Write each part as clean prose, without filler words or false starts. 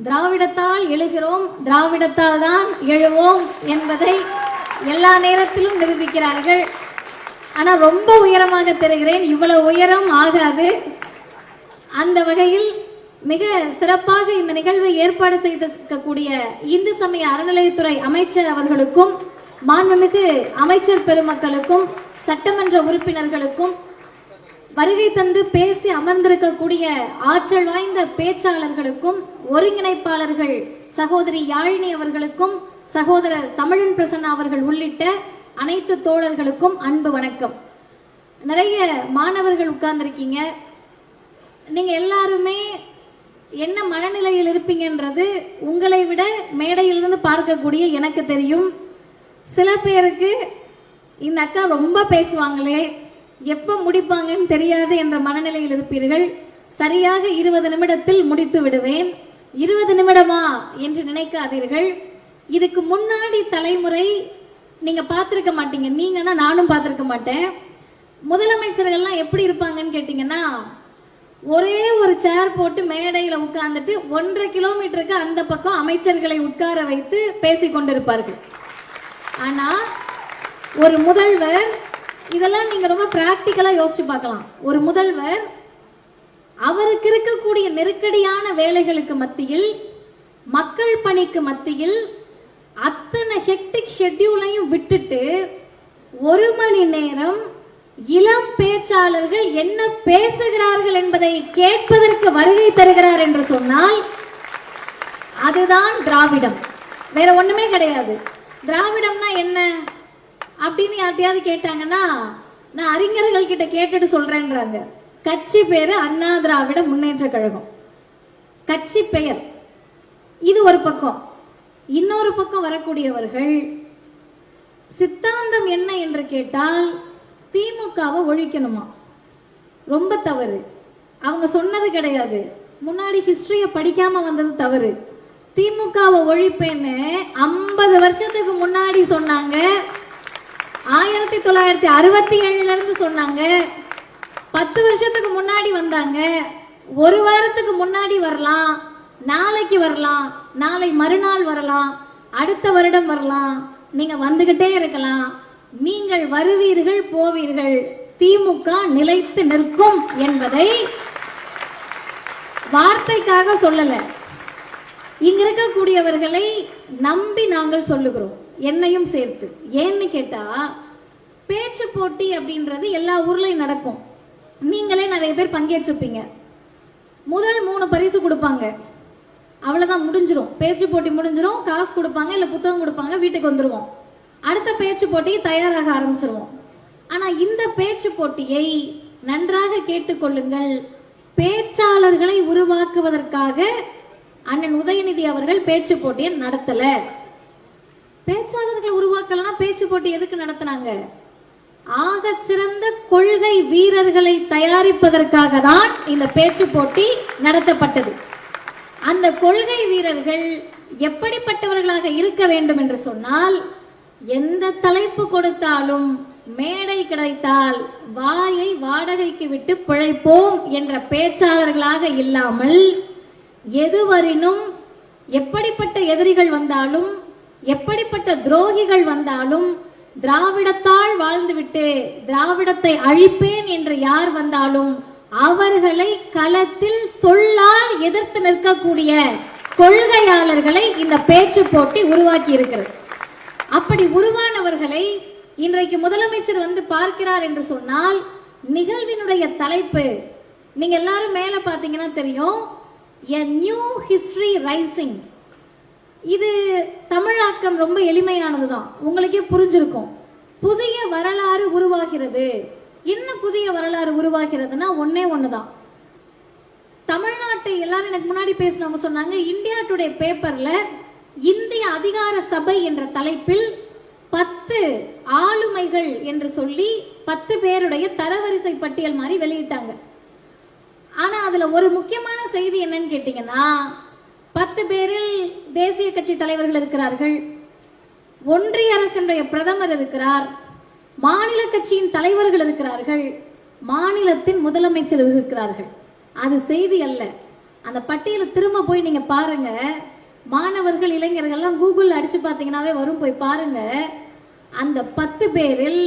திராவிடத்தால் எழுகிறோம், திராவிடத்தால் தான் எழுவோம் என்பதை எல்லா நேரத்திலும் நிரூபிக்கிறார்கள். ஆனா ரொம்ப உயரமாக தெரிகிறேன், இவ்வளவு உயரம் ஆகாது. அந்த வகையில் மிக சிறப்பாக இந்த நிகழ்வை ஏற்பாடு செய்திருக்கக்கூடிய இந்து சமய அறநிலையத்துறை அமைச்சர் அவர்களுக்கும், மாண்புமிகு அமைச்சர் பெருமக்களுக்கும், சட்டமன்ற உறுப்பினர்களுக்கும், வருகை தந்து பேசி அமர்ந்திருக்கக்கூடிய ஆற்றல் வாய்ந்த பேச்சாளர்களுக்கும், ஒருங்கிணைப்பாளர்கள் சகோதரி யாழினி அவர்களுக்கும், சகோதரர் தமிழன் பிரசன்னா அவர்கள் உள்ளிட்ட அனைத்து தோழர்களுக்கும் அன்பு வணக்கம். நிறைய மாணவர்கள் உட்கார்ந்துருக்கீங்க. நீங்க எல்லாருமே என்ன மனநிலையில் இருப்பீங்கன்றது உங்களை விட மேடையிலிருந்து பார்க்கக்கூடிய எனக்கு தெரியும். சில பேருக்கு இந்த அக்கா ரொம்ப பேசுவாங்களே, எப்ப முடிப்பாங்கன்னு தெரியாது என்ற மனநிலையில் இருப்பீர்கள். சரியாக 20 நிமிடத்தில் முடித்து விடுவேன். 20 நிமிடமா என்று நினைக்காதீர்கள். இதுக்கு முன்னாடி தலைமுறை நீங்க பார்த்திருக்க மாட்டீங்க. நீங்கன்னா நானும் பார்த்திருக்க மாட்டேன். முதலமைச்சர்கள்லாம் எப்படி இருப்பாங்கன்னு கேட்டீங்கன்னா, ஒரே ஒரு சேர் போட்டு மேடையில உட்கார்ந்துட்டு 1.5 கிலோமீட்டருக்கு அந்த பக்கம் அமைச்சர்களை உட்கார வைத்து பேசிக் கொண்டிருப்பார்கள். ஆனா ஒரு முதல்வர், இதெல்லாம் நீங்க ரொம்ப பிராக்டிக்கலா யோசிச்சு பார்க்கலாம். ஒரு முதல்வர் அவருக்கு இருக்கக்கூடிய நெருக்கடியான வேலைகளுக்கு மத்தியில், மக்கள் பணிக்கு மத்தியில் அத்தனை ஹெக்டிக் ஷெட்யூலையும் விட்டுட்டு 1 மணி நேரம் இளம் பேச்சாளர்கள் என்ன பேசுகிறார்கள் என்பதை கேட்பதற்கு வருகை தருகிறார் என்று சொன்னால் அதுதான் திராவிடம், வேற ஒண்ணுமே கிடையாது. திராவிடம்னா என்ன அப்படின்னு யார்ட்டையாவது கேட்டாங்கன்னா, நான் அறிஞர்கள் கிட்ட கேட்டுட்டு சொல்றேன்றாங்க. கட்சி பேரு அண்ணா திராவிட முன்னேற்ற கழகம், கட்சி பெயர். இது ஒரு பக்கம். இன்னொரு பக்கம் வரக்கூடியவர்கள் சித்தாந்தம் என்ன என்று கேட்டால் திமுகவை ஒழிக்கணுமா. ரொம்ப தவறு. அவங்க சொன்னது கிடையாது, முன்னாடி ஹிஸ்டரிய படிக்காம வந்தது தவறு. திமுகவை ஒழிப்பேன்னு 50 வருஷத்துக்கு முன்னாடி சொன்னாங்க. 1967 இருந்து சொன்னாங்க. 10 வருஷத்துக்கு முன்னாடி வந்தாங்க. 1 வாரத்துக்கு முன்னாடி வரலாம், நாளைக்கு வரலாம், நாளை மறுநாள் வரலாம், அடுத்த வருடம் வரலாம், நீங்க வந்துகிட்டே இருக்கலாம். நீங்கள் வருவீர்கள், போவீர்கள், திமுக நிலைத்து நிற்கும் என்பதை வார்த்தைக்காக சொல்லல, இங்க இருக்கக்கூடியவர்களை நம்பி நாங்கள் சொல்லுகிறோம், என்னையும் சேர்த்து. ஏன்னு கேட்டா, பேச்சு போட்டி அப்படின்றது எல்லா ஊர்லயும் நடக்கும். நீங்களே நிறைய பேர் பங்கேற்றிருப்பீங்க. முதல் 3 பரிசு கொடுப்பாங்க, அவ்வளவுதான், முடிஞ்சிரும். பேச்சு போட்டி முடிஞ்சிரும், காசு கொடுப்பாங்க, இல்ல புத்தகம் கொடுப்பாங்க, வீட்டுக்கு வந்துருவோம். அடுத்த பேச்சு போட்டியை தயாராக ஆரம்பிச்சிருவோம். ஆனா இந்த பேச்சு போட்டியை நன்றாக கேட்டுக்கொள்ளுங்கள். பேச்சாளர்களை உருவாக்குவதற்காக அண்ணன் உதயநிதி அவர்கள் பேச்சு போட்டியை நடத்தல. பேச்சாளர்களை உருவாக்கலன்னா பேச்சு போட்டி எதுக்கு நடத்தினாங்க? ஆக சிறந்த கொள்கை வீரர்களை தயாரிப்பதற்காக தான் இந்த பேச்சு போட்டி நடத்தப்பட்டது. அந்த கொள்கை வீரர்கள் எப்படிப்பட்டவர்களாக இருக்க வேண்டும் என்று சொன்னால், எந்த தலைப்பு கொடுத்தாலும், மேடை கிடைத்தால் வாயை வாடகைக்கு விட்டு பிழைப்போம் என்ற பேச்சாளர்களாக இல்லாமல், எதுவரினும் எப்படிப்பட்ட எதிரிகள் வந்தாலும், எப்படிப்பட்ட துரோகிகள் வந்தாலும், திராவிடத்தால் வாழ்ந்துவிட்டு திராவிடத்தை அழிப்பேன் என்று யார் வந்தாலும் அவர்களை களத்தில் சொல்லால் எதிர்த்து நிற்கக்கூடிய கொள்கையாளர்களை இந்த பேச்சு போட்டி உருவாக்கி இருக்கிறது. அப்படி உருவானவர்களை இன்றைக்கு முதலமைச்சர் வந்து பார்க்கிறார் என்று சொன்னால், நிகழ்வினுடைய தலைப்பு நீங்க எல்லாரும் மேல பாத்தீங்கன்னா தெரியும், a new history rising. இது தமிழாக்கம் ரொம்ப எளிமையானதுதான், உங்களுக்கே புரிஞ்சிருக்கும். புதிய வரலாறு உருவாகிறது. என்ன புதிய வரலாறு உருவாகிறதுனா ஒன்னே ஒண்ணுதான். தமிழ்நாட்டை எல்லாரும் எனக்கு முன்னாடி பேசினவங்க சொன்னாங்க, இந்தியா டுடே பேப்பர்ல இந்திய அதிகார சபை என்ற தலைப்பில் 10 ஆளுமைகள் என்று சொல்லி 10 பேருடைய தரவரிசை பட்டியல் மாதிரி வெளியிட்டாங்க. ஆனா அதுல ஒரு முக்கியமான செய்தி என்னன்னு கேட்டீங்கன்னா, 10 பேரில் தேசிய கட்சி தலைவர்கள் இருக்கிறார்கள், ஒன்றிய அரசினுடைய பிரதமர் இருக்கிறார், மாநில கட்சியின் தலைவர்கள் இருக்கிறார்கள், மாநிலத்தின் முதலமைச்சர் இருக்கிறார்கள். அது செய்தி அல்ல. அந்த பட்டியலை திரும்ப போய் நீங்க பாருங்க. மாணவர்கள் இளைஞர்கள்லாம் கூகுள் அடிச்சு பார்த்தீங்கன்னாவே வரும், போய் பாருங்க. அந்த 10 பேரில்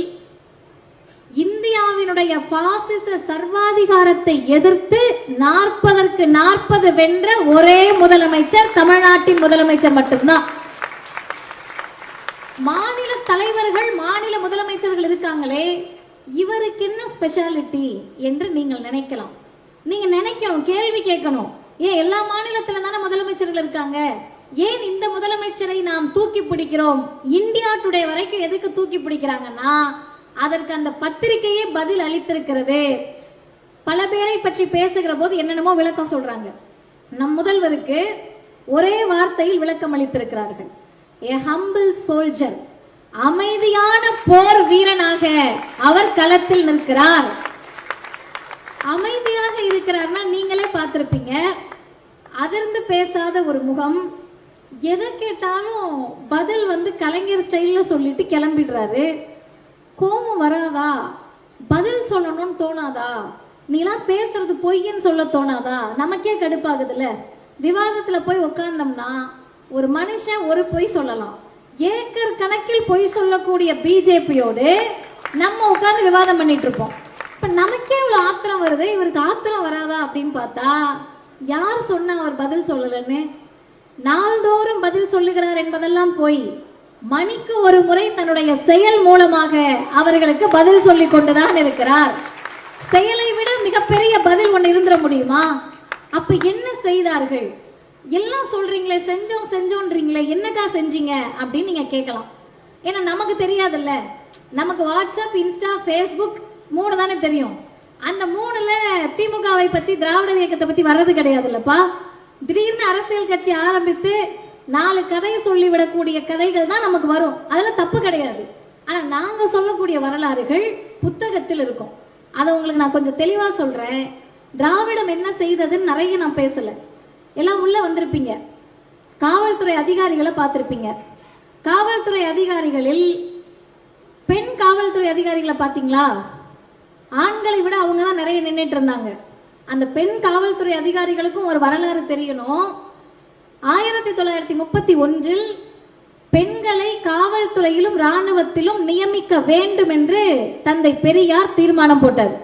இந்தியாவினுடைய பாசிச சர்வாதிகாரத்தை எதிர்த்து 40க்கு 40 வென்ற ஒரே முதலமைச்சர் தமிழ்நாட்டின் முதலமைச்சர் மட்டும்தான். மாநில தலைவர்கள், மாநில முதலமைச்சர்கள் இருக்காங்களே, இவருக்கு என்ன ஸ்பெஷாலிட்டி என்று நீங்கள் நினைக்கலாம். நீங்க நினைக்கணும், கேள்வி கேட்கணும். ஏன் எல்லா மாநிலத்துல தானே முதலமைச்சர்கள் இருக்காங்க, ஏன் இந்த முதலமைச்சரை நாம் தூக்கி பிடிக்கிறோம்? இந்தியா டுடே வரைக்கும் எதுக்கு தூக்கி பிடிக்கிறாங்கன்னா, அதற்கு அந்த பத்திரிகையே பதில் அளித்திருக்கிறது. பல பேரை பற்றி பேசுகிற போது என்னென்னமோ விளக்கம் சொல்றாங்க. நம் முதல்வருக்கு ஒரே வார்த்தையில் விளக்கம் அளித்திருக்கிறார்கள். A humble soldier, அமைதியான போர் வீரனாக அவர் களத்தில் நிற்கிறார். அமைதியாக இருக்கிறார்னா நீங்களே பார்த்திருப்பீங்க. அதிர்ந்து பேசாத ஒரு முகம், எதை கேட்டாலும் பதில் கலைஞர் ஸ்டைல்ல சொல்லிட்டு கிளம்பிடுறாரு. கோபம் வராதா? பதில் சொல்லணும்னு தோணாதா? நீலாம் பேசுறது பொய்ன்னு சொல்ல தோணாதா? நமக்கே கடுப்பாகுதுல்ல. விவாதத்துல போய் உட்கார்ந்தோம்னா ஒரு மனுஷன் ஒரு பொய் சொல்லலாம், ஏக்கர் கணக்கில் பொய் சொல்லக்கூடிய பிஜேபியோடு நம்ம உட்கார்ந்து விவாதம் பண்ணிட்டு இருப்போம். இப்ப நமக்கே இவ்வளவு ஆத்திரம் வருது, இவருக்கு ஆத்திரம் வராதா அப்படின்னு பார்த்தா, யார் சொன்னா அவர் பதில் சொல்லலன்னு? நாள்தோறும் பதில் சொல்லுகிறார் என்பதெல்லாம் போய் மணிக்கு ஒரு முறை தன்னுடைய செயல் மூலமாக அவர்களுக்கு பதில் சொல்லிக் கொண்டுதான் இருக்கிறார். செயலை விட மிகப்பெரிய பதில் ஒன்று இருந்துட முடியுமா? அப்ப என்ன செய்தார்கள்? எல்லாம் சொல்றீங்களே, செஞ்சோம் செஞ்சோன்றீங்களே, என்னக்கா செஞ்சீங்க அப்படின்னு நீங்க கேட்கலாம். ஏன்னா நமக்கு தெரியாதுல்ல. நமக்கு வாட்ஸ்அப், இன்ஸ்டா, ஃபேஸ்புக் 3 தானே தெரியும். அந்த 3ல திமுகவை பத்தி, திராவிட இயக்கத்தை பத்தி வர்றது கிடையாதுல்லப்பா. திடீர்னு அரசியல் கட்சி ஆரம்பித்து 4 கதையை சொல்லிவிடக்கூடிய கதைகள் தான் நமக்கு வரும். அதெல்லாம் தப்பு கிடையாது. ஆனா நாங்க சொல்லக்கூடிய வரலாறுகள் புத்தகத்தில் இருக்கும். அதை உங்களுக்கு நான் கொஞ்சம் தெளிவா சொல்றேன். திராவிடம் என்ன செய்ததுன்னு நிறைய நான் பேசல. எல்லாம் உள்ள வந்திருப்பீங்க. காவல்துறை அதிகாரிகளை பார்த்திருப்பீங்க. காவல்துறை அதிகாரிகளில் பெண் காவல்துறை அதிகாரிகளை பார்த்தீங்களா? ஆண்களை விட அவங்க தான் நிறைய நின்றுட்டு இருந்தாங்க. அந்த பெண் காவல்துறை அதிகாரிகளுக்கும் ஒரு வரலாறு தெரியணும். 1931 பெண்களை காவல்துறையிலும் ராணுவத்திலும் நியமிக்க வேண்டும் என்று தந்தை பெரியார் தீர்மானம் போட்டார்.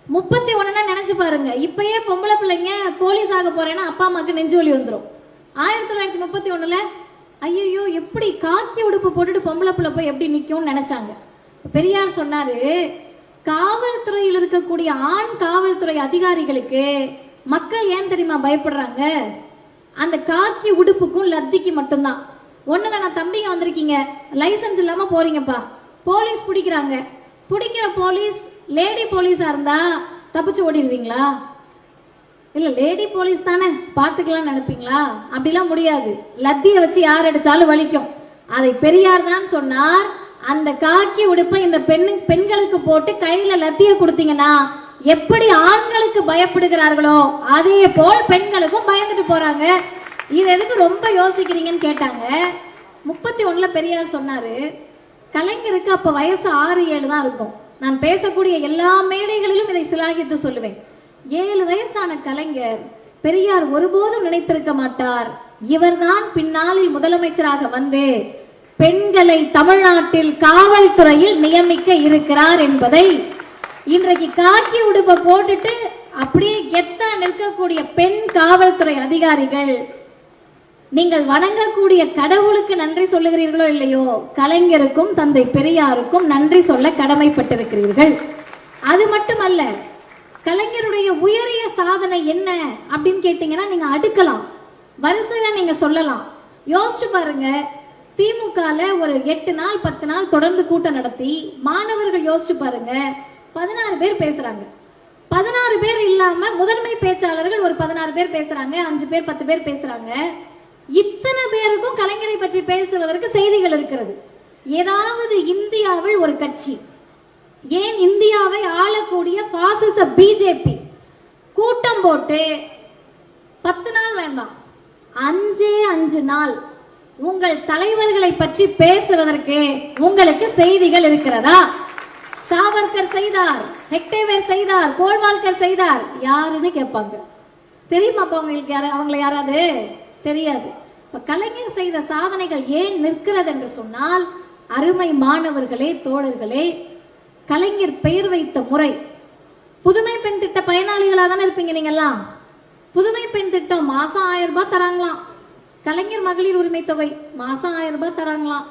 31 நினைச்சு பாருங்க. இப்பயே பொம்பளை பிள்ளைங்க போலீஸ் ஆக போறேன்னா அப்பா அம்மாக்கு நெஞ்சு வலி வந்துடும். 1931 ஐயோ எப்படி காக்கி உடுப்பு போட்டுட்டு பொம்பளை பிள்ளை போய் எப்படி நிக்கும்னு நினைச்சாங்க. பெரியார் சொன்னாரு, காவல்துறையில் இருக்கக்கூடிய ஆண் காவல்துறை அதிகாரிகளுக்கு மக்கள் ஏன் தெரியுமா பயப்படுறாங்க? அந்த காக்கி உடுப்புக்கும் லத்திக்கு மட்டும்தான். ஒண்ணுங்க, நான் தம்பிங்க வந்திருக்கீங்க, லைசன்ஸ் இல்லாம போறீங்கப்பா, போலீஸ் பிடிக்கிறாங்க. பிடிக்கிற போலீஸ் லேடி போலீஸா இருந்தா தப்பிச்சு ஓடிடுவீங்களா? இல்ல லேடி போலீஸ் தானே பாத்துக்கலாம் நினைப்பீங்களா? அப்படிலாம் முடியாது. லத்திய வச்சு யார் அடிச்சாலும் வலிக்கும். அதை பெரியார் தான் சொன்னார். அந்த காக்கி உடுப்பை இந்த பெண்களுக்கு போட்டு கையில லத்திய கொடுத்தீங்கன்னா எப்படி ஆண்களுக்கு பயப்படுகிறார்களோ அதே போல் பெண்களுக்கும் பயந்துட்டு போறாங்க. இது எதுக்கு ரொம்ப யோசிக்கிறீங்கன்னு கேட்டாங்க. 31 பெரியார் சொன்னாரு, கலைஞருக்கு அப்ப வயசு 6-7 தான் இருக்கும். நான் பேசக்கூடிய எல்லா மேடைகளிலும் இதை சிலாகித்து சொல்லுவேன். 7 வயசான கலைஞர் பெரியார் ஒருபோதும் நினைத்திருக்க மாட்டார், இவர்தான் பின்னாளில் முதலமைச்சராக வந்து பெண்களை தமிழ்நாட்டில் காவல்துறையில் நியமிக்க இருக்கிறார் என்பதை. இன்றைக்கு காக்கி உடுப்பை போட்டுட்டு அப்படியே கெத்தா நிற்கக்கூடிய பெண் காவல்துறை அதிகாரிகள், நீங்கள் வணங்கக்கூடிய கடவுளுக்கு நன்றி சொல்லுகிறீர்களோ இல்லையோ, கலைஞருக்கும் தந்தை பெரியாருக்கும் நன்றி சொல்ல கடமைப்பட்டிருக்கிறீர்கள். அது மட்டுமல்ல, கலைஞருடைய உயரிய சாதனை என்ன அப்படின்னு கேட்டீங்கன்னா நீங்க அடுக்கலாம், வரிசையா நீங்க சொல்லலாம். யோசிச்சு பாருங்க, திமுகல ஒரு 8 நாள் 10 நாள் தொடர்ந்து கூட்டம் நடத்தி மாணவர்கள் யோசிச்சு பாருங்க, 16 பேர் பேசுறாங்க. 16 பேர் இல்லாம முதன்மை பேச்சாளர்கள் ஒரு 16 பேர் பேசுறாங்க, 5 பேர் 10 பேர் பேசுறாங்க. இத்தனை பேருக்கும் கலைஞரை பற்றி பேசுவதற்கு செய்திகள் இருக்கிறது. ஏதாவது இந்தியாவில் ஒரு கட்சி, ஏன் இந்தியாவை ஆளக்கூடிய பாசிச பிஜேபி கூட்டம் போட்டு 10 நாள் வேண்டாம், 5 நாள் உங்கள் தலைவர்களை பற்றி பேசுவதற்கு உங்களுக்கு செய்திகள் இருக்கிறதா? சாவர்கர் செய்தார், ஹெக்டேவர் செய்தார், கோல்வால்கர் செய்தார், யாருன்னு கேட்பாங்க. தெரியுமா? அப்ப அவங்களுக்கு அவங்களை யாராவது தெரியாது. இப்ப கலைஞர் செய்த சாதனைகள் ஏன் நிற்கிறது என்று சொன்னால், அருமை மாணவர்களே, தோழர்களே, கலைஞர் பெயர் வைத்த முறை. புதுமை பெண் திட்ட பயனாளிகளா தானே இருப்பீங்க நீங்க எல்லாம். புதுமை பெண் திட்டம் மாசம் 1000 ரூபாய் தராங்களாம். கலைஞர் மகளிர் உரிமை தொகை மாசம் 1000 ரூபாய் தராங்களாம்.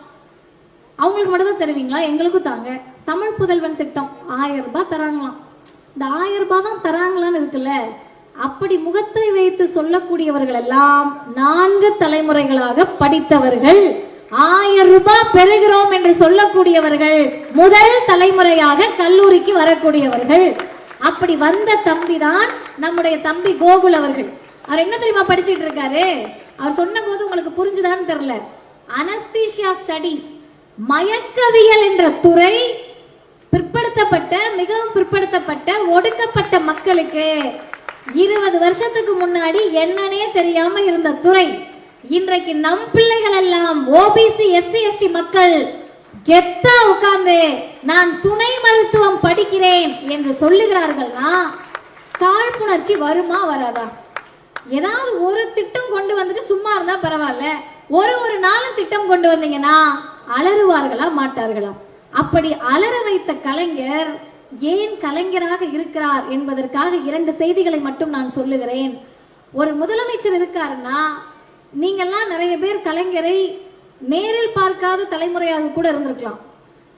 அவங்களுக்கு மட்டும் தான் தருவீங்களா? எங்களுக்கும் தாங்க. தமிழ் புதல்வன் திட்டம் 1000 ரூபாய் தராங்களாம். இந்த 1000 ரூபாய் தான் தராங்களான்னு இருக்குல்ல. அப்படி முகத்தை வைத்து சொல்லக்கூடியவர்கள் எல்லாம் 4 தலைமுறைகளாக படித்தவர்கள். 1000 ரூபாய் பெறுகிறோம் என்று சொல்லக்கூடியவர்கள் முதல் தலைமுறையாக கல்லூரிக்கு வரக்கூடியவர்கள். அப்படி வந்த தம்பி தான் நம்முடைய தம்பி கோகுல் அவர்கள். அவர் என்ன தெரியுமா படிச்சிட்டு இருக்காரு? அவர் சொன்ன போது உங்களுக்கு புரிஞ்சுதான்னு தெரியல. அனஸ்தீசியா ஸ்டடீஸ், மயக்கவியல் என்ற துறை பிற்படுத்தப்பட்ட, மிகவும் பிற்படுத்தப்பட்ட, ஒடுக்கப்பட்ட மக்களுக்கு 20 வருஷத்துக்கு முன்னாடி என்னன்னே தெரியாம இருந்த துறை. இன்றைக்கு நம் பிள்ளைகள் எல்லாம் ஓபிசி, எஸ்சி, எஸ்டி மக்கள் கெத்தா உட்கார்ந்து நான் துணை மருத்துவம் படிக்கிறேன் என்று சொல்லுகிறார்கள்னா காழ்ப்புணர்ச்சி வருமா வராதா? ஏதாவது ஒரு திட்டம் கொண்டு வந்துட்டு சும்மா இருந்தா பரவாயில்ல, ஒரு நாளும் திட்டம் கொண்டு வந்தீங்கன்னா அலறுவார்களா மாட்டார்களா? அப்படி அலற வைத்த கலைஞர் ஏன் கலைஞராக இருக்கிறார் என்பதற்காக 2 செய்திகளை மட்டும் நான் சொல்லுகிறேன். ஒரு முதலமைச்சர் இருக்காருன்னா, நீங்கெல்லாம் நிறைய பேர் கலைஞரை நேரில் பார்க்காத தலைமுறையாக கூட இருந்திருக்கலாம்.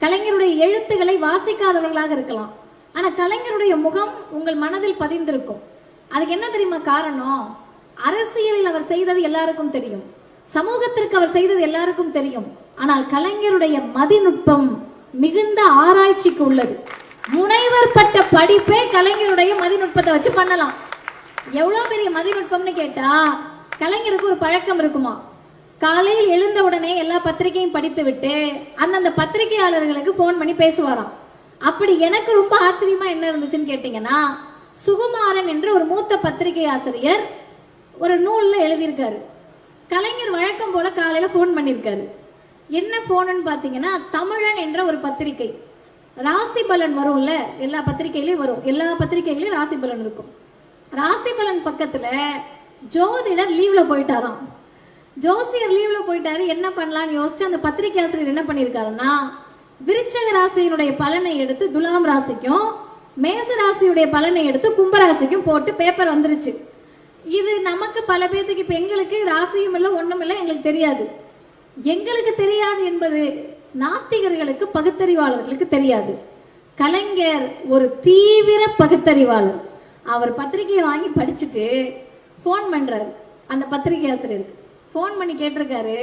கலைஞருடைய எழுத்துக்களை வாசிக்காதவர்களாக இருக்கலாம். ஆனா கலைஞருடைய முகம் உங்கள் மனதில் பதிந்திருக்கும். அதுக்கு என்ன தெரியுமா காரணம்? அரசியலில் அவர் செய்தது எல்லாருக்கும் தெரியும், சமூகத்திற்கு அவர் செய்தது எல்லாருக்கும் தெரியும். ஆனால் கலைஞருடைய மதிநுட்பம் மிகுந்த ஆராய்ச்சிக்கு உள்ளது. முனைவர் பட்ட படிப்பே கலைஞருடைய மதிநுட்பத்தை வச்சு பண்ணலாம். எவ்வளவு பெரிய மதிநுட்பம்னு கேட்டா, கலைஞருக்கு ஒரு பழக்கம் இருக்குமா, காலையில் எழுந்த உடனே எல்லா பத்திரிகையும் படித்து விட்டு அந்தந்த பத்திரிகையாளர்களுக்கு போன் பண்ணி பேசுவாராம். அப்படி எனக்கு ரொம்ப ஆச்சரியமா என்ன இருந்துச்சுன்னு கேட்டீங்கன்னா, சுகுமாரன் என்ற ஒரு மூத்த பத்திரிகை ஆசிரியர் ஒரு நூல்ல எழுதியிருக்காரு. கலைஞர் வழக்கம் போல காலையில போன் பண்ணிருக்காரு. என்ன போன்னு பாத்தீங்கன்னா, தமிழன் என்ற ஒரு பத்திரிகை, ராசி பலன் வரும்ல, எல்லா பத்திரிகையிலயும் வரும், எல்லா பத்திரிகைகளையும் ராசி பலன் இருக்கும். ராசி பலன் பக்கத்துல ஜோதிடர் லீவ்ல போயிட்டாராம். ஜோசியர் லீவ்ல போயிட்டாரு, என்ன பண்ணலாம்னு யோசிச்சு அந்த பத்திரிகை ஆசிரியர் என்ன பண்ணிருக்காருன்னா, விருச்சக ராசியினுடைய பலனை எடுத்து துலாம் ராசிக்கும், மேச ராசியுடைய பலனை எடுத்து கும்பராசிக்கும் போட்டு பேப்பர் வந்துருச்சு. இது நமக்கு பல பேருக்கு, இப்ப எங்களுக்கு ராசியும் இல்லை ஒண்ணும் இல்லை, எங்களுக்கு தெரியாது. எங்களுக்கு தெரியாது என்பது நாத்திகர்களுக்கு, பகுத்தறிவாளர்களுக்கு தெரியாது. கலைஞர் ஒரு தீவிர பகுத்தறிவாளர். அவர் பத்திரிகையை வாங்கி படிச்சுட்டு போன் பண்றாரு அந்த பத்திரிகை ஆசிரியருக்கு. போன் பண்ணி கேட்டிருக்காரு,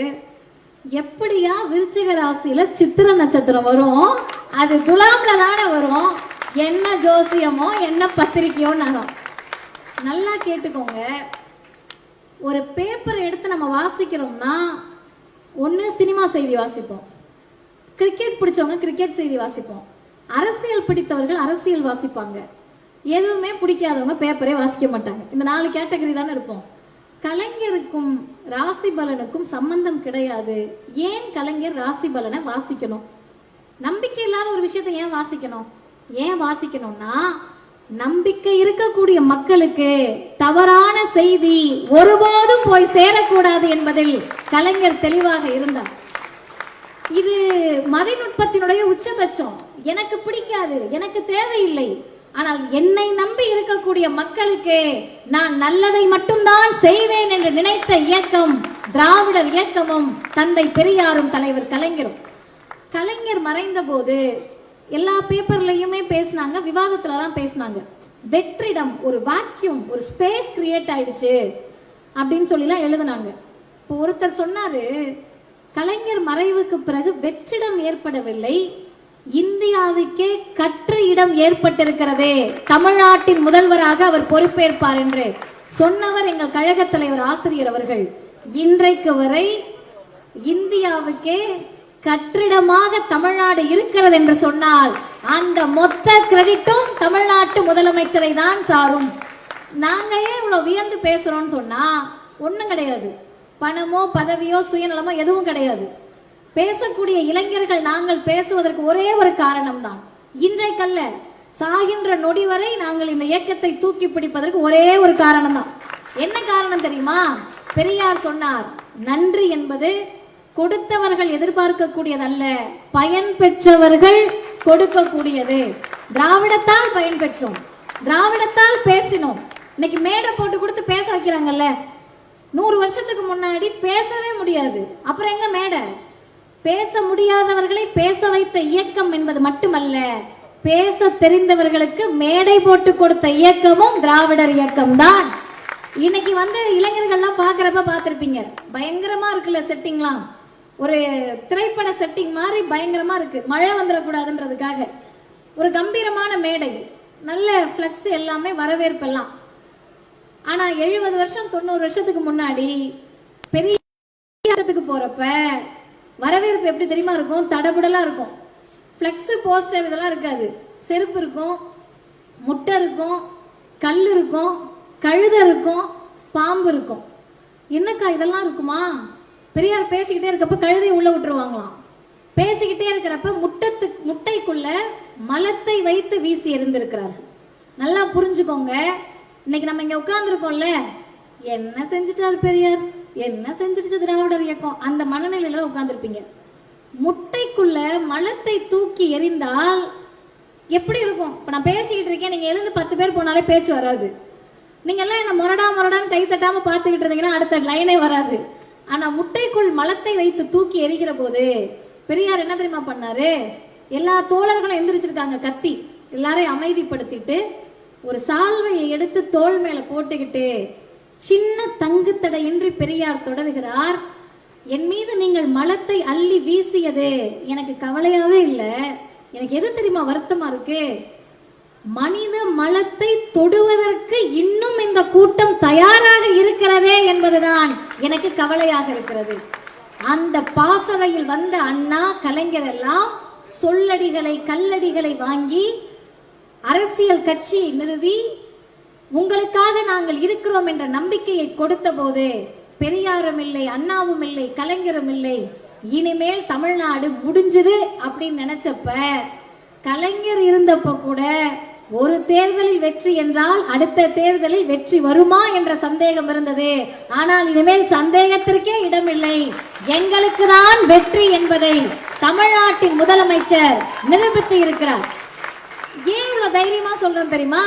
எப்படியா விருச்சிக ராசியில சித்திர நட்சத்திரம் வரும், அது துலாம்ல தானே வரும், என்ன ஜோசியமோ என்ன பத்திரிகையோ. நல்லா கேட்டுக்கோங்க, ஒரு பேப்பர் எடுத்து நம்ம வாசிக்கிறோம்னா ஒண்ணு சினிமா செய்தி வாசிப்போம், கிரிக்கெட் பிடிச்சவங்க கிரிக்கெட் செய்தி வாசிப்போம், அரசியல் பிடித்தவர்கள் அரசியல் வாசிப்பாங்க, எதுவுமே பிடிக்காதவங்க பேப்பரே வாசிக்க மாட்டாங்க. இந்த 4 கேட்டகரி தானே இருப்போம். கலைஞருக்கும் ராசி பலனுக்கும் சம்பந்தம் கிடையாது. ஏன் கலைஞர் ராசி பலனை வாசிக்கணும்? நம்பிக்கை இல்லாத ஒரு விஷயத்தை ஏன் வாசிக்கணும்? ஏன் வாசிக்கணும்னா, நம்பிக்கை இருக்கக்கூடிய மக்களுக்கு தவறான செய்தி ஒருபோதும் போய் சேரக்கூடாது என்பதில் கலைஞர் தெளிவாக இருந்தார். இது மதிநுட்பத்தினுடைய உச்சபட்சம். எனக்கு பிடிக்காது, எனக்கு தேவையில்லை, ஆனால் என்னை நம்பி இருக்கக்கூடிய மக்களுக்கு நான் நல்லதை மட்டும்தான் செய்வேன் என்று நினைத்த இயக்கம் திராவிடர் இயக்கமும் தந்தை பெரியாரும் தலைவர் கலைஞரும். கலைஞர் மறைந்த போது எல்லா பேப்பர்லயுமே பேசினாங்க, விவாதத்துல எல்லாம் பேசினாங்க. வெற்றிடம், ஒரு வாக்யூம், ஒரு ஸ்பேஸ் கிரியேட் ஆயிடுச்சு அப்படின்னு சொல்லிலாம் எழுதினாங்க. இப்போ ஒருத்தர் சொன்னாரு, கலைஞர் மறைவுக்கு பிறகு வெற்றிடம் ஏற்படவில்லை, இந்தியாவுக்கே கற்ற இடம் ஏற்பட்டிருக்கிறதே, தமிழ்நாட்டின் முதல்வராக அவர் பொறுப்பேற்பார் என்று சொன்னவர் எங்கள் கழக தலைவர் ஆசிரியர் அவர்கள். இன்றைக்கு வரை இந்தியாவுக்கே கற்றிடமாக தமிழ்நாடு இருக்கிறது என்று சொன்னால் அந்த மொத்த கிரெடிட்டும் தமிழ்நாட்டு முதலமைச்சரை தான் சாரும். நாங்க ஏன் இவ்வளவு வியந்து பேசுறோம்னு சொன்னா ஒண்ணும் கிடையாது, பணமோ பதவியோ சுயநலமோ எதுவும் கிடையாது. பேசக்கூடிய இளைஞர்கள் நாங்கள் பேசுவதற்கு ஒரே ஒரு காரணம் தான், இன்றைக்கல்ல சாகின்ற நொடி வரை நாங்கள் இந்த இயக்கத்தை தூக்கி பிடிப்பதற்கு ஒரே ஒரு காரணம் தான். என்ன காரணம் தெரியுமா? பெரியார் சொன்னார், நன்றி என்பது கொடுத்தவர்கள் எதிர்பார்க்கக்கூடியதல்ல, பயன் பெற்றவர்கள் கொடுக்கக்கூடியது. திராவிடத்தால் பயன் பெற்றோம், திராவிடத்தால் பேசினோம். இன்னைக்கு மேடை போட்டு கொடுத்து பேச வைக்கிறாங்கல்ல. 100 வருஷத்துக்கு முன்னாடி பேசவே முடியாது, அப்புறம் எங்க மேடை? பேச முடியாதவர்களை பேச வைத்த இயக்கம் என்பது மட்டுமல்ல, பேச தெரிந்தவர்களுக்கு மேடை போட்டு கொடுத்த இயக்கமும் திராவிடர் இயக்கம் தான். இன்னைக்கு இளைஞர்கள்லாம் பாக்குறப்ப பார்த்திருப்பீங்க, பயங்கரமா இருக்குல்ல செட்டிங்லாம், ஒரு திரைப்பட செட்டிங் மாதிரி பயங்கரமா இருக்கு. மழை வந்துடக்கூடாதுன்றதுக்காக ஒரு கம்பீரமான மேடை, நல்ல பிளக்ஸ், எல்லாமே வரவேற்பு எல்லாம். ஆனா 70 வருஷம் 90 வருஷத்துக்கு முன்னாடி பெரிய இடத்துக்கு போறப்ப வரவேற்பு எப்படி தெரியுமா இருக்கும்? தடபுடலா இருக்கும். பிளக்ஸ், போஸ்டர் இதெல்லாம் இருக்காது. செருப்பு இருக்கும், முட்டை இருக்கும், கல் இருக்கும், கழுத இருக்கும், பாம்பு இருக்கும். என்னக்கா இதெல்லாம் இருக்குமா? பெரியார் பேசிக்கிட்டே இருக்கப்ப கழுதையை உள்ள விட்டுருவாங்களாம். பேசிக்கிட்டே இருக்கிறப்ப முட்டைக்குள்ள மலத்தை வைத்து வீசி எறிந்திருக்கிறார்கள். நல்லா புரிஞ்சுக்கோங்க. இன்னைக்கு நம்ம இங்க உட்கார்ந்து இருக்கோம்ல, என்ன செஞ்சுட்டாரு பெரியார், என்ன செஞ்சிருச்சு திராவிடர் இயக்கம், அந்த மனநிலையில உட்கார்ந்துருப்பீங்க. முட்டைக்குள்ள மலத்தை தூக்கி எறிந்தால் எப்படி இருக்கும்? இப்ப நான் பேசிக்கிட்டு இருக்கேன், நீங்க எழுந்து 10 பேர் போனாலே பேச்சு வராது. நீங்க எல்லாம் என்ன மொரடான்னு கை தட்டாம பாத்துக்கிட்டு இருந்தீங்கன்னா அடுத்த லைனே வராது. ஆனா முட்டைக்குள் மலத்தை வைத்து தூக்கி எரிகிற போது பெரியார் என்ன தெரியுமா பண்ணாரு? எல்லா தோழர்களும் எந்திரிச்சிருக்காங்க, கத்தி எல்லாரையும் அமைதிப்படுத்திட்டு ஒரு சால்வையை எடுத்து தோள் மேல போட்டுக்கிட்டு சின்ன தங்கு தடையின்றி பெரியார் தொடர்கிறார். என் மீது நீங்கள் மலத்தை அள்ளி வீசியது எனக்கு கவலையாவே இல்லை. எனக்கு எது தெரியுமா வருத்தமா இருக்கு? மனித மலத்தை தொடுவதற்கு இன்னும் இந்த கூட்டம் தயாராக இருக்கிறதே என்பதுதான் எனக்கு கவலையாக இருக்கிறது. அந்த பாசறையில் வந்த அண்ணா, கலைஞர் எல்லாம் சொல்லடிகளை, கல்லடிகளை வாங்கி அரசியல் கட்சி நிறுவி உங்களுக்காக நாங்கள் இருக்கிறோம் என்ற நம்பிக்கையை கொடுத்த போது பெரியாரும் இல்லை, அண்ணாவும் இல்லை, கலைஞரும் இல்லை, இனிமேல் தமிழ்நாடு முடிஞ்சது அப்படின்னு நினைச்சப்ப, கலைஞர் இருந்தப்ப கூட ஒரு தேர்தலில் வெற்றி என்றால் அடுத்த தேர்தலில் வெற்றி வருமா என்ற சந்தேகம் இருந்தது. ஆனால் இனிமேல் சந்தேகத்திற்கே இடமில்லை, எங்களுக்கு தான் வெற்றி என்பதை தமிழ்நாட்டின் முதலமைச்சர் நிரூபித்து இருக்கிறார். ஏன் இவ்வளவு தைரியமா சொல்றேன் தெரியுமா?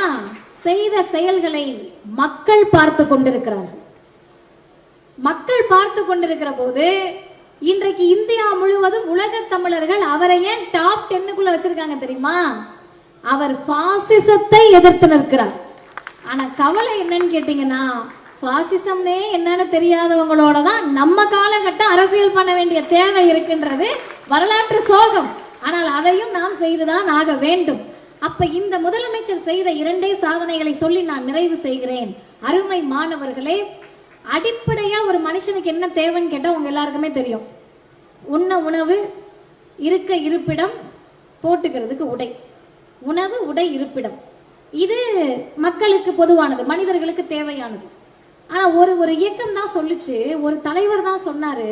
செய்த செயல்களை மக்கள் பார்த்து கொண்டிருக்கிறார்கள். மக்கள் பார்த்து கொண்டிருக்கிற போது இன்றைக்கு இந்தியா முழுவதும் உலக தமிழர்கள் அவரை ஏன் டாப் 10க்குள்ள வச்சிருக்காங்க தெரியுமா? அவர் பாசிசத்தை எதிர்த்து நிற்கிறார். ஆனா கவலை என்னன்னு கேட்டீங்கன்னா, பாசிசம்னே என்னன்னு தெரியாதவங்களோட தான் நம்ம காலகட்டம் அரசியல் பண்ண வேண்டிய தேவை இருக்கின்றது. வரலாற்று சோகம். ஆனால் அதையும் நாம் செய்துதான் ஆக வேண்டும். அப்ப இந்த முதலமைச்சர் செய்த 2 சாதனைகளை சொல்லி நான் நிறைவு செய்கிறேன். அருமை மாணவர்களே, அடிப்படையா ஒரு மனுஷனுக்கு என்ன தேவைன்னு கேட்டா உங்க எல்லாருக்குமே தெரியும். உண்ண உணவு, இருக்க இருப்பிடம், போட்டுக்கிறதுக்கு உடை. உணவு, உடை, இருப்பிடம், இது மக்களுக்கு பொதுவானது, மனிதர்களுக்கு தேவையானது. ஆனா ஒரு இயக்கம் தான் சொல்லுச்சு, ஒரு தலைவர் தான் சொன்னாரு,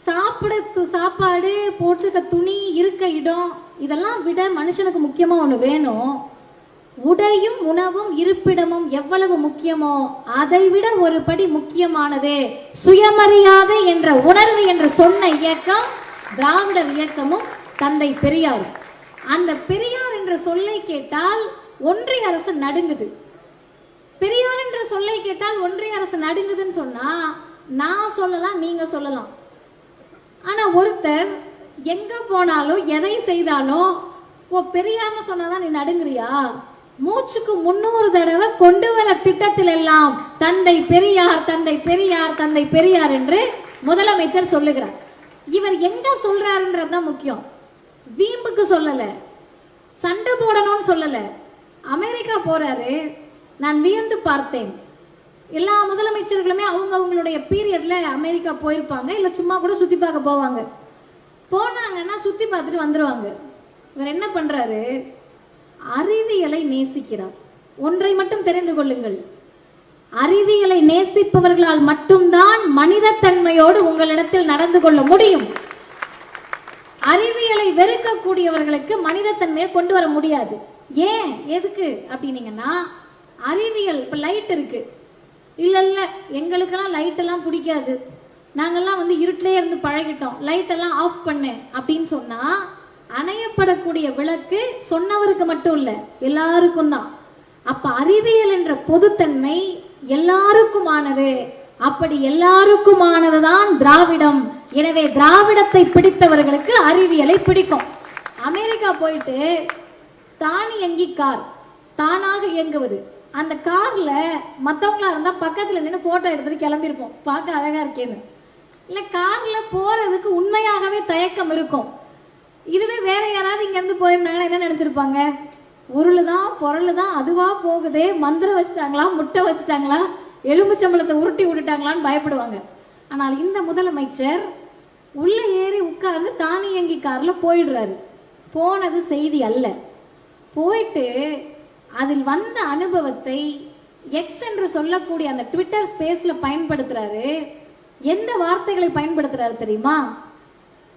சாப்பாடு, போட்டுக்க துணி, இருக்க இடம், இதெல்லாம் விட மனுஷனுக்கு முக்கியமா ஒண்ணு வேணும். உடையும் உணவும் இருப்பிடமும் எவ்வளவு முக்கியமோ அதை விட ஒரு படி முக்கியமானது சுயமரியாதை என்ற உணர்வு என்று சொன்ன இயக்கம் திராவிடர் இயக்கமும் தந்தை பெரியார். அந்த பெரியார் என்ற சொல்லை கேட்டால் ஒன்றிய அரசு நடுங்குது. பெரியார் என்ற சொல்லை கேட்டால் ஒன்றிய அரசு நடுங்குதுன்னு சொன்னா நான் சொல்லலாம், நீங்க சொல்லலாம். ஆனா ஒருத்தர் எங்க போனாலும் எதை செய்தாலும் ஓ பெரியார்னு சொன்னாதான் நீ நடுங்குறியா? மூச்சுக்கு 300 தடவை கொண்டு வர திட்டத்தில் எல்லாம் தந்தை பெரியார், தந்தை பெரியார், தந்தை பெரியார் என்று முதலமைச்சர் சொல்லுகிறார். இவர் எங்க சொல்றாருன்றதுதான் முக்கியம். வீம்புக்கு சொல்லல, சண்டை போடணும்னு சொல்லல. அமெரிக்கா போறாரு, நான் வியந்து பார்த்தேன். எல்லா முதலமைச்சர்களுமே அவங்களுடைய பீரியட்ல அமெரிக்கா போயிருப்பாங்க, இல்ல சும்மா கூட சுத்தி பார்க்க போவாங்க. போனாங்கன்னா சுத்தி பார்த்துட்டு வந்துருவாங்க. இவர் என்ன பண்றாரு? அறிவியலை நேசிக்கிறார். ஒன்றை மட்டும் தெரிந்து கொள்ளுங்கள், அறிவியலை நேசிப்பவர்களால் மட்டும்தான் மனிதத்தன்மையோடு உங்களிடத்தில் நடந்து கொள்ள முடியும். அறிவியலை வெறுக்கக்கூடியவர்களுக்கு மனிதத்தன்மையை கொண்டு வர முடியாது. ஏன், எதுக்கு அப்படின்னீங்கன்னா, அறிவியல் இப்ப லைட் இருக்கு, இல்ல இல்ல எங்களுக்கெல்லாம் லைட் எல்லாம் பிடிக்காது, நாங்கெல்லாம் வந்து இருட்டிலே இருந்து பழகிட்டோம், லைட் எல்லாம் ஆஃப் பண்ணு அப்படின்னு சொன்னா அணையப்படக்கூடிய விளக்கு சொன்னவருக்கு மட்டும் இல்ல எல்லாருக்கும் தான். அப்ப அறிவியல் என்ற பொதுத்தன்மை எல்லாருக்குமானது. அப்படி எல்லாருக்குமானதுதான் திராவிடம். எனவே திராவிடத்தை பிடித்தவர்களுக்கு அறிவியலை பிடிக்கும். அமெரிக்கா போயிட்டு தானியங்கி கார், தானாக இயங்குவது, அந்த கார்ல மத்தவங்களா இருந்தா பக்கத்துல நின்று போட்டோ எடுத்துட்டு கிளம்பிருப்போம், பார்க்க அழகா இருக்கேன்னு. இல்ல கார்ல போறதுக்கு உண்மையாகவே தயக்கம் இருக்கும். இதுவே வேற யாராவது இங்க இருந்து போயிருந்தாங்கன்னா என்ன நினைச்சிருப்பாங்க, உருளுதான் பொருளுதான் அதுவா போகுதே, மந்திரம் வச்சுட்டாங்களா, முட்டை வச்சுட்டாங்களா, எலும்புச்சம்பளத்தை உருட்டி விட்டுட்டாங்களான்னு பயப்படுவாங்க. ஆனால் இந்த முதலமைச்சர் உள்ள ஏறி உட்கார்ந்து தானியங்கி கார்ல போயிடுறாரு. போனது செய்தி அல்ல, போயிட்டு அதில் வந்த அனுபவத்தை எக்ஸ் என்று சொல்லக்கூடிய அந்த ட்விட்டர் ஸ்பேஸ்ல பயன்படுத்துறாரு. எந்த வார்த்தைகளை பயன்படுத்துறாரு தெரியுமா?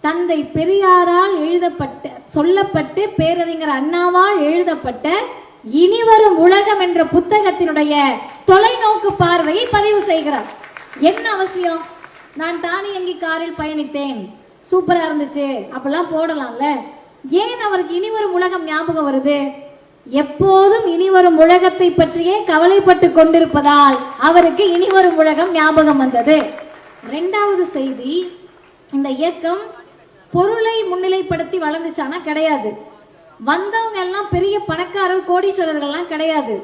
தந்தை பெரியாரால் எழுதப்பட்ட சொல்லப்பட்டு பேரறிஞர் அண்ணாவால் எழுதப்பட்ட இனிவரும் உலகம் என்ற புத்தகத்தினுடைய தொலைநோக்கு பார்வையை பதிவு செய்கிறார். என்ன அவசியம்? நான் தானியங்கி காரில் பயணித்தேன், சூப்பரா இருந்துச்சு அப்பெல்லாம் போடலாம்ல. ஏன் அவருக்கு இனிவரும் உலகம் ஞாபகம் வருது? எப்போதும் இனிவரும் உலகத்தை பற்றியே கவலைப்பட்டு கொண்டிருப்பதால் அவருக்கு இனிவரும் உலகம் ஞாபகம் வந்தது. இரண்டாவது செய்தி, இந்த இயக்கம் பொருளை முன்னிலைப்படுத்தி வளர்ந்துச்சானா கிடையாது. வந்தவங்க எல்லாம் பெரிய பணக்காரர் கோடீஸ்வரர்கள்லாம் கிடையாது.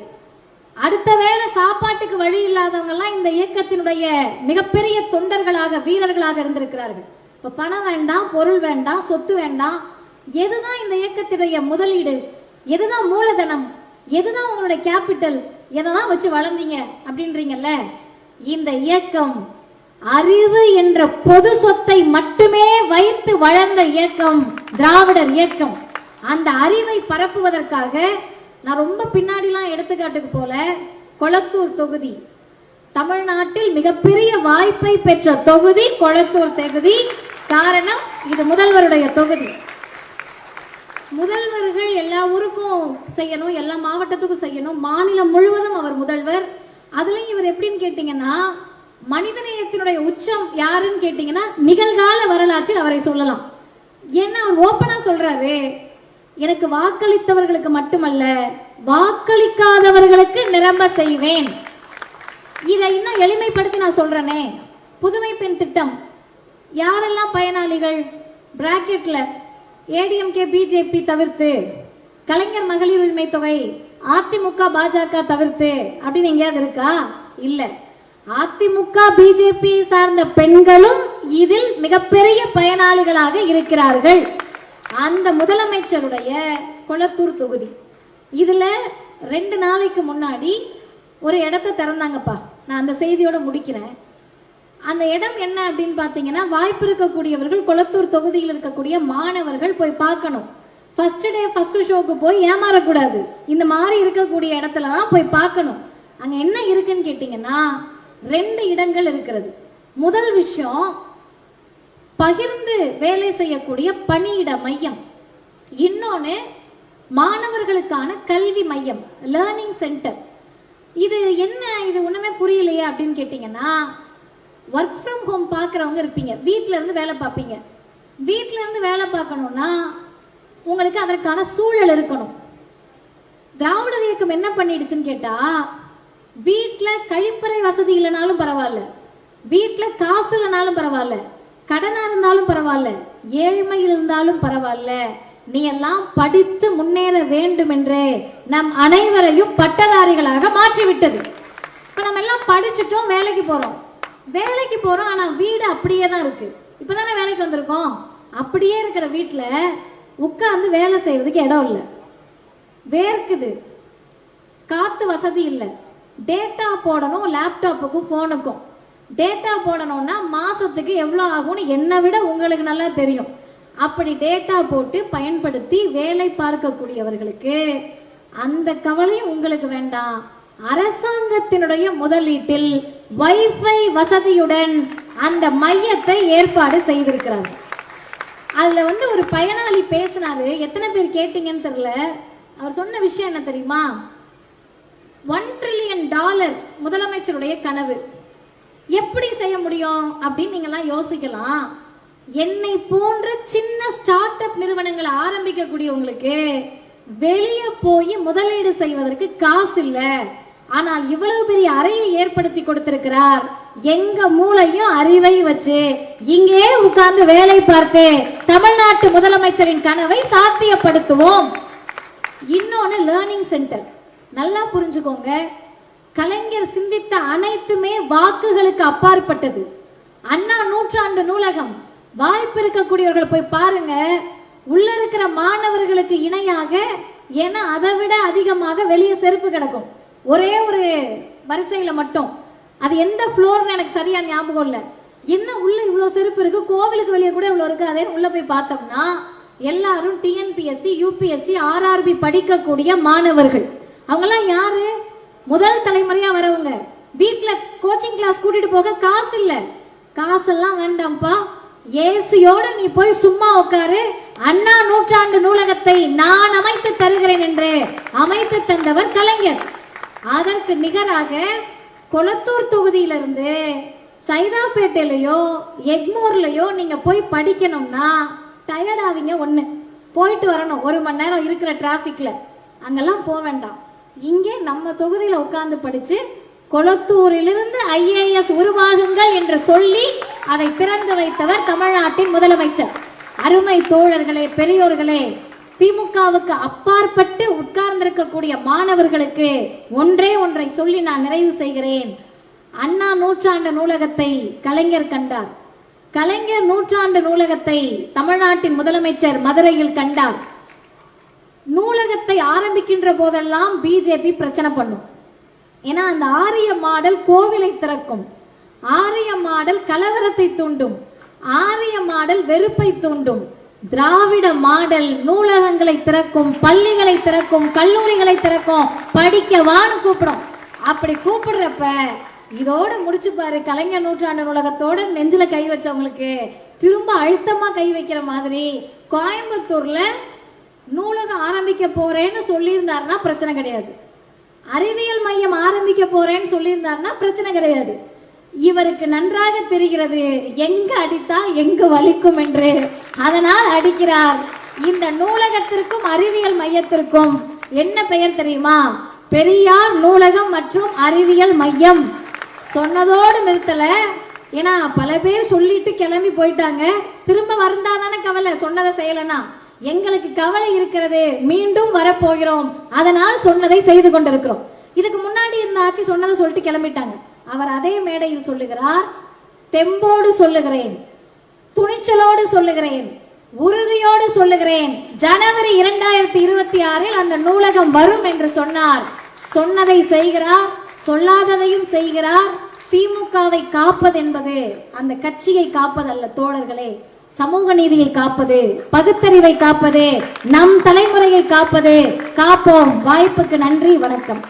அடுத்த வேளை சாப்பாட்டுக்கு வழி இல்லாதவங்க எல்லாம் இந்த இயக்கத்தினுடைய மிகப்பெரிய தொண்டர்களாக வீரர்களாக இருந்திருக்கிறார்கள். இப்ப பணம் வேண்டாம், பொருள் வேண்டாம், சொத்து வேண்டாம். எதுதான் இந்த இயக்கத்தினுடைய முதலீடு, எதுதான் மூலதனம், எதுதான் உங்களுடைய கேபிட்டல், எதான் வச்சு வளர்ந்தீங்க அப்படின்றீங்கல்ல. இந்த இயக்கம் அறிவு என்ற பொது சொத்தை மட்டுமே வைத்து வளர்ந்த இயக்கம் திராவிடர் இயக்கம். அந்த அறிவை பரப்புவதற்காக நான் ரொம்ப பின்னாடிலாம் எடுத்துக்காட்டுக்கு போல, கொளத்தூர் தொகுதி தமிழ்நாட்டில் மிகப்பெரிய வாய்ப்பை பெற்ற தொகுதி கொளத்தூர் தொகுதி. காரணம், இது முதல்வருடைய தொகுதி. முதல்வர்கள் எல்லா ஊருக்கும் செய்யணும், எல்லா மாவட்டத்துக்கும் செய்யணும், மாநிலம் முழுவதும் அவர் முதல்வர். அதுலயும் இவர் எப்படின்னு கேட்டீங்கன்னா, மனிதநேயத்தினுடைய உச்சம் யாருன்னு கேட்டீங்கன்னா நிகழ்கால வரலாற்றில் அவரை சொல்லலாம். ஏன்னா அவர் ஓப்பனா சொல்றாரு, எனக்கு வாக்களித்தவர்களுக்கு மட்டுமல்ல வாக்களிக்காதவர்களுக்கு நிரம்ப செய்வேன். இதை இன்னும் எளிமைப்படுத்தி நான் சொல்றேனே, புதுமை பெண் திட்டம் யாரெல்லாம் பயனாளிகள்? பிராக்கெட்ல ஏடிஎம்கே பிஜேபி தவிர்த்து, கலைஞர் மகளிர் உரிமை தொகை அதிமுக பாஜக தவிர்த்து அப்படின்னு எங்கேயாவது இருக்கா? இல்ல. அதிமுக பிஜேபி சார்ந்த பெண்களும் இதில் மிகப்பெரிய பயனாளிகளாக இருக்கிறார்கள். அந்த முதலமைச்சருடைய கொளத்தூர் தொகுதி, இதுல 2 நாளைக்கு முன்னாடி ஒரு இடத்தை திறந்தாங்கப்பா. நான் அந்த செய்தியோட முடிக்கிறேன். அந்த இடம் என்ன அப்படின்னு பாத்தீங்கன்னா, வாய்ப்பு இருக்கக்கூடியவர்கள் கொளத்தூர் தொகுதியில் இருக்கக்கூடிய மாணவர்கள் போய் பார்க்கணும். ஃபர்ஸ்ட் டே ஃபர்ஸ்ட் ஷோக்கு போய் ஏமாறக்கூடாது. இந்த மாதிரி இருக்கக்கூடிய இடத்துலலாம் போய் பார்க்கணும். அங்க என்ன இருக்குன்னு கேட்டீங்கன்னா 2 இடங்கள் இருக்கிறது. முதல் விஷயம், பகிர்ந்து வேலை செய்யக்கூடிய பணியிட மையம். இன்னொன்னு மாணவர்களுக்கான கல்வி மையம், லேர்னிங் சென்டர். இது என்ன, இது ஒண்ணுமே புரியலையே அப்படின்னு கேட்டீங்கன்னா, ஒர்க் ஃப்ரம் ஹோம் பாக்குறவங்க இருப்பீங்க, வீட்ல இருந்து வேலை பார்ப்பீங்க. வீட்ல இருந்து வேலை பார்க்கணும்னா உங்களுக்கு அதற்கான சூழல் இருக்கணும். திராவிடர் இயக்கம் என்ன பண்ணிடுச்சுன்னு கேட்டா, வீட்டுல கழிப்பறை வசதி இல்லைனாலும் பரவாயில்ல, வீட்டுல காசு இல்லைனாலும் பரவாயில்ல, கடனா இருந்தாலும் பரவாயில்ல, ஏழ்மையில் இருந்தாலும் பரவாயில்ல, நீ எல்லாம் படித்து முன்னேற வேண்டும் என்று நம் அனைவரையும் பட்டதாரிகளாக மாற்றிவிட்டது. இப்ப நம்ம எல்லாம் படிச்சுட்டோம், வேலைக்கு போறோம், ஆனா வீடு அப்படியே தான் இருக்கு. இப்பதானே வேலைக்கு வந்திருக்கோம். அப்படியே இருக்கிற வீட்டுல உட்கார்ந்து வேலை செய்யறதுக்கு இடம் இல்லை, வேர்க்குது, காத்து வசதி இல்லை, டேட்டா போடணும், லேப்டாப்புக்கும் போனுக்கும் டேட்டா போடணும்னா மாசத்துக்கு எவ்வளவு ஆகும்னு என்னை விட உங்களுக்கு நல்லா தெரியும். அப்படி டேட்டா போட்டு பயன்படுத்தி வேலை பார்க்கக்கூடியவர்களுக்கு அந்த கவலையும் உங்களுக்கு வேண்டாம். அரசாங்கத்தினுடைய முதலீட்டில் வைஃபை வசதியுடன் அந்த மையத்தை ஏற்பாடு செய்திருக்கிறார். அதுல ஒரு பயனாளி பேசினாரு, எத்தனை பேர் கேட்டீங்கன்னு தெரியல. அவர் சொன்ன விஷயம் என்ன தெரியுமா? $1 trillion முதலமைச்சருடைய கனவு. எப்படி செய்ய முடியும் அப்படின்னு நீங்கெல்லாம் யோசிக்கலாம். என்னை போன்ற சின்ன ஸ்டார்ட் அப் நிறுவனங்களை ஆரம்பிக்கக்கூடியவங்களுக்கு வெளியே போய் முதலீடு செய்வதற்கு காசு இல்ல. ஆனால் இவ்வளவு பெரிய அறையை ஏற்படுத்தி கொடுத்திருக்கிறார். எங்க மூளையும் அறிவை வச்சு இங்கே உட்கார்ந்து வேலை பார்த்து தமிழ்நாட்டு முதலமைச்சரின் கனவை சாத்தியப்படுத்துவோம். இன்னொன்னு லேர்னிங் சென்டர். நல்லா புரிஞ்சுக்கோங்க, கலைஞர் சிந்தித்த அனைத்துமே வாக்குகளுக்கு அப்பாற்பட்டது. அண்ணா நூற்றாண்டு நூலகம், வாய்ப்பு இருக்கக்கூடியவர்கள் போய் பாருங்க. உள்ள இருக்கிற மாணவர்களுக்கு இணையாக, ஏன்னா அதை விட அதிகமாக வெளியே செருப்பு கிடக்கும் ஒரே ஒரு வரிசையில மட்டும். அது எந்த ஃப்ளோர்னு எனக்கு சரியா ஞாபகம் இல்ல. என்ன உள்ள இவ்வளவு செருப்பு இருக்கு, கோவிலுக்கு வெளியே கூட இவ்வளவு இருக்கு. அதே உள்ள போய் பார்த்தோம்னா எல்லாரும் டிஎன்பிஎஸ்சி, யூபிஎஸ்சி, ஆர்ஆர்பி படிக்கக்கூடிய மாணவர்கள். அவங்கெல்லாம் யாரு? முதல் தலைமுறையா வரவங்க. வீட்டுல கோச்சிங் கிளாஸ் கூட்டிட்டு போக காசு இல்ல. காசெல்லாம் வேண்டாம்ப்பா, இயேசுயோட நீ போய் சும்மா உட்காரு, அண்ணா நூற்றாண்டு நூலகத்தை நான் அமைத்து தருகிறேன் என்று அமைத்து தந்தவர் கலைஞர். அதற்கு நிகராக கொளத்தூர் தொகுதியிலிருந்து சைதாப்பேட்டையிலயோ எக்மோர்லயோ நீங்க போய் படிக்கணும்னா டயர்ட் ஆவீங்க. ஒண்ணு போயிட்டு வரணும், 1 மணி நேரம் இருக்கிற டிராபிக்ல. அங்கெல்லாம் போக வேண்டாம். இங்கே நம்ம தொகுதியில உட்கார்ந்து படிச்சு கொளத்தூரிலிருந்து IAS உருவாகுங்கள் என்று சொல்லி அதை திறந்து வைத்தவர் தமிழ்நாட்டின் முதலமைச்சர். அருமை தோழர்களே, பெரியோர்களே, திமுகவுக்கு அப்பாற்பட்டு உட்கார்ந்திருக்கக்கூடிய மாணவர்களுக்கு ஒன்றை சொல்லி நான் நிறைவு செய்கிறேன். அண்ணா நூற்றாண்டு நூலகத்தை கலைஞர் கண்டார். கலைஞர் நூற்றாண்டு நூலகத்தை தமிழ்நாட்டின் முதலமைச்சர் மதுரையில் கண்டார். நூலகத்தை ஆரம்பிக்கின்ற போதெல்லாம் பிஜேபி பிரச்சனை பண்ணும். ஏன்னா அந்த ஆரிய மாடல் கோவிலை திறக்கும், ஆரிய மாடல் கலவரத்தை தூண்டும், ஆரிய மாடல் வெறுப்பை தூண்டும். திராவிட மாடல் நூலகங்களை திறக்கும், பள்ளிகளை திறக்கும், கல்லூரிகளை திறக்கும், படிக்கவான்னு கூப்பிடும். அப்படி கூப்பிடுறப்ப இதோட முடிச்சு பாரு, கலைஞர் நூற்றாண்டு நூலகத்தோட நெஞ்சில கை வச்சவங்களுக்கு திரும்ப அழுத்தமா கை வைக்கிற மாதிரி கோயம்புத்தூர்ல நூலகம் ஆரம்பிக்க போறேன்னு சொல்லியிருந்தாருன்னா பிரச்சனை கிடையாது. அறிவியல் மையம் ஆரம்பிக்க போறேன்னு சொல்லியிருந்தாருன்னா பிரச்சனை கிடையாது. இவருக்கு நன்றாக தெரிகிறது எங்க அடித்தால் எங்கு வலிக்கும் என்று, அதனால் அடிக்கிறார். இந்த நூலகத்திற்கும் அறிவியல் மையத்திற்கும் என்ன பெயர் தெரியுமா? பெரியார் நூலகம் மற்றும் அறிவியல் மையம். சொன்னதோடு நிறுத்தல. ஏன்னா பல பேர் சொல்லிட்டு கிளம்பி போயிட்டாங்க. திரும்ப வந்தாதானே கவலை, சொன்னதை செய்யலனா. எங்களுக்கு கவலை இருக்கிறது, மீண்டும் வரப்போகிறோம், அதனால் சொன்னதை செய்து கொண்டிருக்கிறோம். இதுக்கு முன்னாடி இருந்த ஆட்சி சொன்னதை சொல்லிட்டு கிளம்பிட்டாங்க. அவர் அதே மேடையில் சொல்லுகிறார், தெம்போடு சொல்லுகிறேன், துணிச்சலோடு சொல்லுகிறேன், உறுதியோடு சொல்லுகிறேன், ஜனவரி 2026 அந்த நூலகம் வரும் என்று சொன்னார். சொன்னதை செய்கிறார், சொல்லாததையும் செய்கிறார். திமுகவை காப்பது என்பது அந்த கட்சியை காப்பதல்ல தோழர்களே, சமூக நீதியை காப்பது, பகுத்தறிவை காப்பது, நம் தலைமுறையை காப்பது. காப்போம். வாய்ப்புக்கு நன்றி, வணக்கம்.